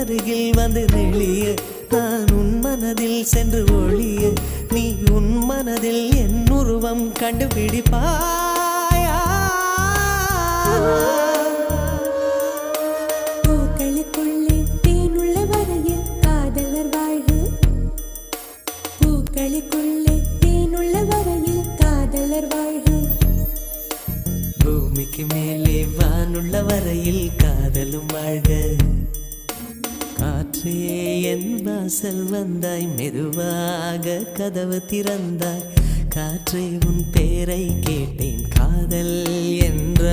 அருகில் வந்து நெளிய நான் உன் மனதில் சென்று ஒளிய நீ உன் மனதில் என் உருவம் கண்டுபிடிப்பாயா பூக்களுக்குள்ளே தேனுள்ள வரையில் காதலர் வாழ்வு பூக்களுக்குள்ளே தேனுள்ள வரையில் காதலர் வாழ்வு பூமிக்கு மேலே வானுள்ள வரையில் காதலும் வாழ்க காற்றே என் வாசல் வந்தாய் மெதுவாக கதவு திறந்தாய் காற்றே உன் பேரை கேட்டேன் காதல் என்ற